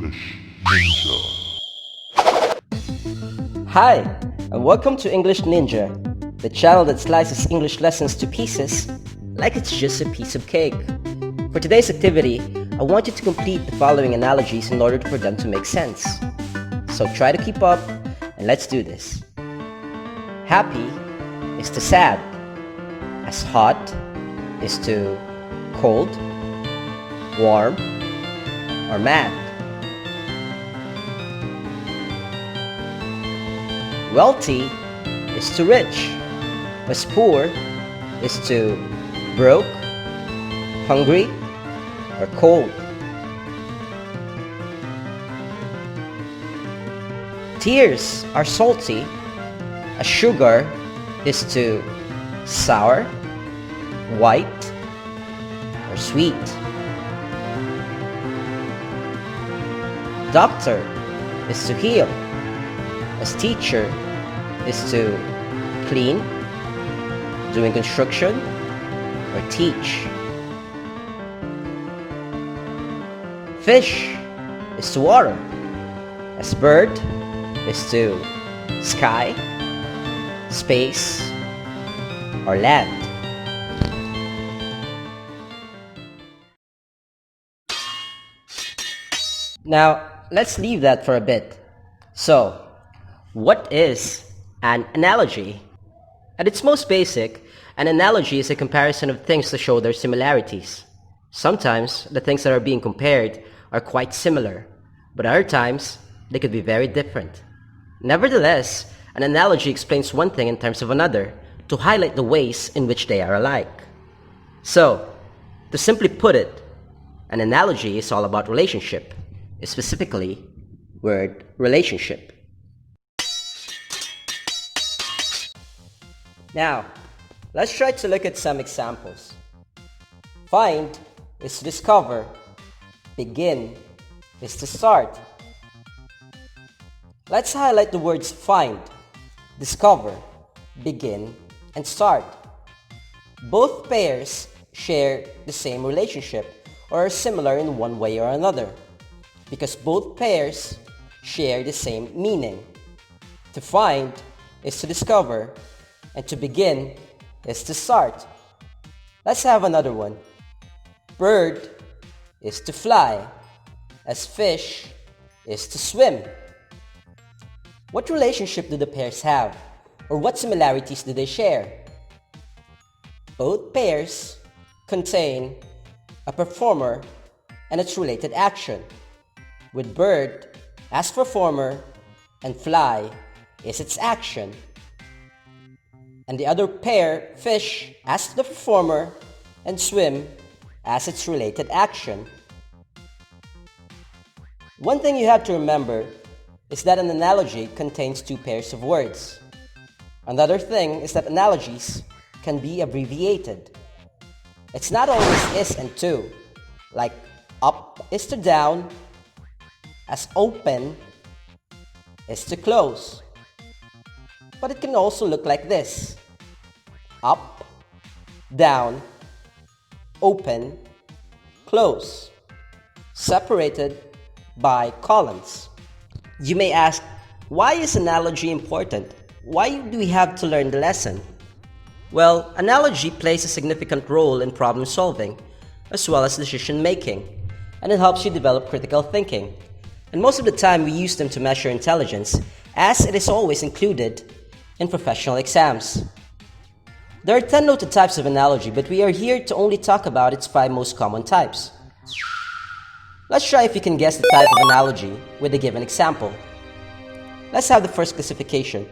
English Ninja. Hi, and welcome to English Ninja, the channel that slices English lessons to pieces like it's just a piece of cake. For today's activity, I want you to complete the following analogies in order for them to make sense. So try to keep up, and let's do this. Happy is to sad, as hot is to cold, warm, or mad. Wealthy is to rich, as poor is to broke, hungry, or cold. Tears are salty, as sugar is to sour, white, or sweet. Doctor is to heal, as teacher is to clean, doing construction, or teach. Fish is to water, as bird is to sky, space, or land. Now, let's leave that for a bit. So, what is an analogy? At its most basic, an analogy is a comparison of things to show their similarities. Sometimes, the things that are being compared are quite similar, but other times, they could be very different. Nevertheless, an analogy explains one thing in terms of another to highlight the ways in which they are alike. So, to simply put it, an analogy is all about relationship, specifically, word relationship. Now, let's try to look at some examples. Find is to discover. Begin is to start. Let's highlight the words find, discover, begin, and start. Both pairs share the same relationship or are similar in one way or another, because both pairs share the same meaning. To find is to discover, and to begin is to start. Let's have another one. Bird is to fly, as fish is to swim. What relationship do the pairs have, or what similarities do they share? Both pairs contain a performer and its related action, with bird as performer and fly is its action, and the other pair, fish, as the performer and swim as its related action. One thing you have to remember is that an analogy contains two pairs of words. Another thing is that analogies can be abbreviated. It's not always is and to, like up is to down, as open is to close. But it can also look like this: up, down, open, close, separated by colons. You may ask, why is analogy important? Why do we have to learn the lesson? Well, analogy plays a significant role in problem solving, as well as decision making, and it helps you develop critical thinking. And most of the time we use them to measure intelligence, as it is always included in professional exams. There are 10 noted types of analogy, but we are here to only talk about its 5 most common types. Let's try if you can guess the type of analogy with a given example. Let's have the first classification.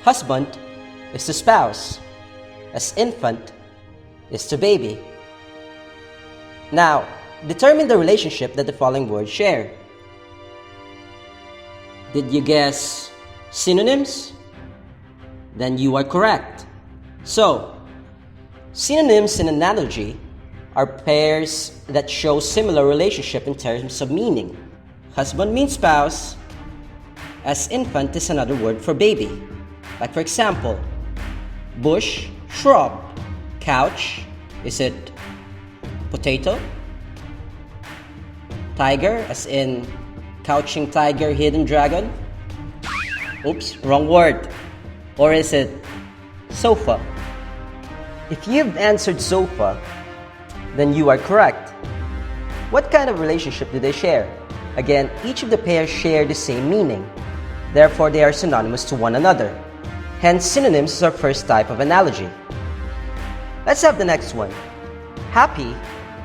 Husband is to spouse, as infant is to baby. Now, determine the relationship that the following words share. Did you guess synonyms? Then you are correct. So, synonyms in analogy are pairs that show similar relationship in terms of meaning. Husband means spouse, as infant is another word for baby. Like for example, bush, shrub, couch, is it potato? Tiger, as in couching tiger, hidden dragon? Oops, wrong word. Or is it sofa? If you've answered sofa, then you are correct. What kind of relationship do they share? Again, each of the pairs share the same meaning. Therefore, they are synonymous to one another. Hence, synonyms is our first type of analogy. Let's have the next one. Happy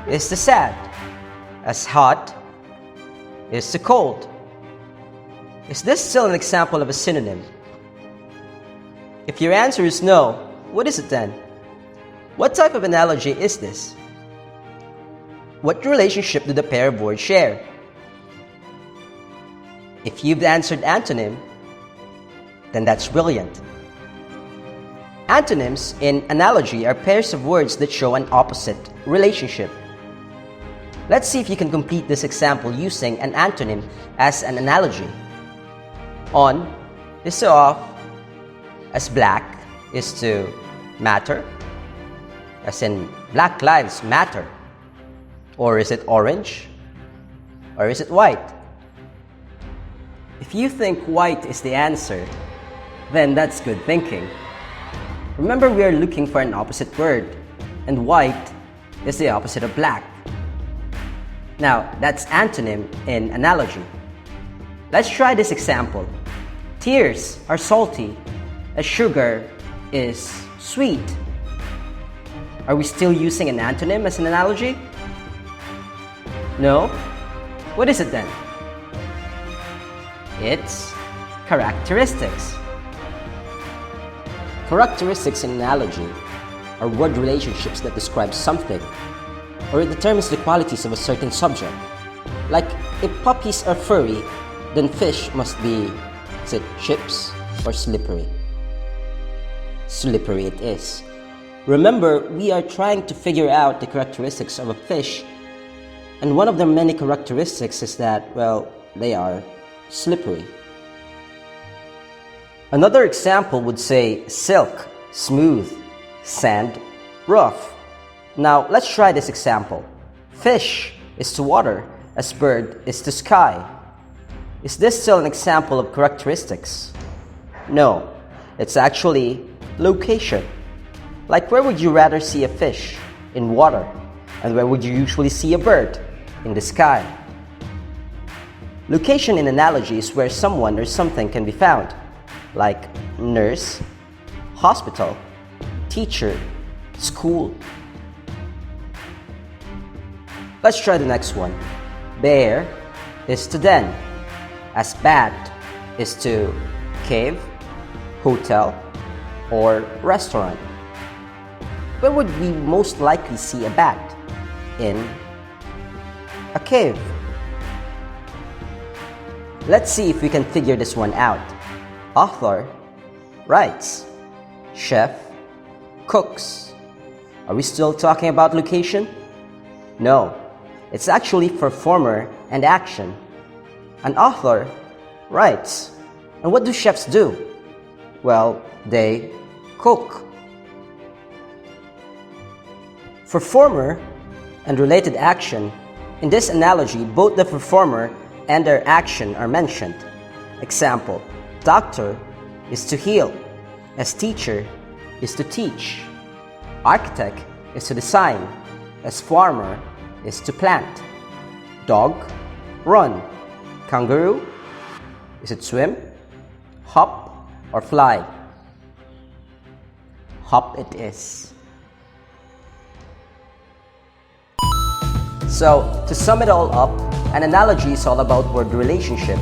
is to sad, as hot is to cold. Is this still an example of a synonym? If your answer is no, what is it then? What type of analogy is this? What relationship do the pair of words share? If you've answered antonym, then that's brilliant. Antonyms in analogy are pairs of words that show an opposite relationship. Let's see if you can complete this example using an antonym as an analogy. On is to off, as black is to matter, as in Black Lives Matter. Or is it orange? Or is it white? If you think white is the answer, then that's good thinking. Remember, we are looking for an opposite word, and white is the opposite of black. Now, that's antonym in analogy. Let's try this example. Tears are salty, as sugar is sweet. Are we still using an antonym as an analogy? No? What is it then? It's characteristics. Characteristics in analogy are word relationships that describe something, or it determines the qualities of a certain subject. Like, if puppies are furry, then fish must be, is it chips or slippery? Slippery it is. Remember, we are trying to figure out the characteristics of a fish, and one of their many characteristics is that, well, they are slippery. Another example would say silk, smooth, sand, rough. Now, let's try this example. Fish is to water, as bird is to sky. Is this still an example of characteristics? No, it's actually location. Like, where would you rather see a fish? In water. And where would you usually see a bird? In the sky. Location in analogy is where someone or something can be found, like nurse, hospital, teacher, school. Let's try the next one. Bear is to den, as bat is to cave, hotel, or restaurant. Where would we most likely see a bat? In a cave. Let's see if we can figure this one out. Author writes. Chef cooks. Are we still talking about location? No, it's actually performer and action. An author writes. And what do chefs do? Well, they cook. Performer and related action. In this analogy, both the performer and their action are mentioned. Example, doctor is to heal, as teacher is to teach. Architect is to design, as farmer is to plant. Dog, run. Kangaroo, is it swim, hop, or fly? Hop it is. So, to sum it all up, an analogy is all about word relationship,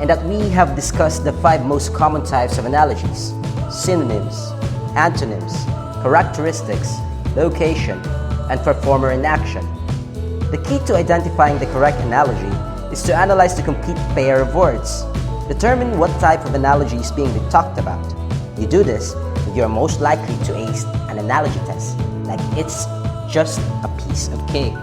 and that we have discussed the 5 most common types of analogies: synonyms, antonyms, characteristics, location, and performer in action. The key to identifying the correct analogy is to analyze the complete pair of words. Determine what type of analogy is being talked about. You do this, and you are most likely to ace an analogy test, like it's just a piece of cake.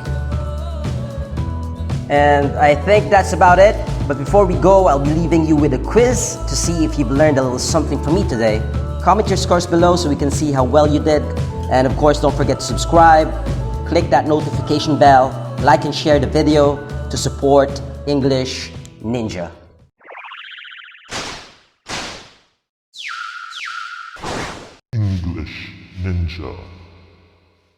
And I think that's about it. But before we go, I'll be leaving you with a quiz to see if you've learned a little something from me today. Comment your scores below so we can see how well you did. And of course, don't forget to subscribe, click that notification bell, like and share the video. to support English Ninja. English Ninja.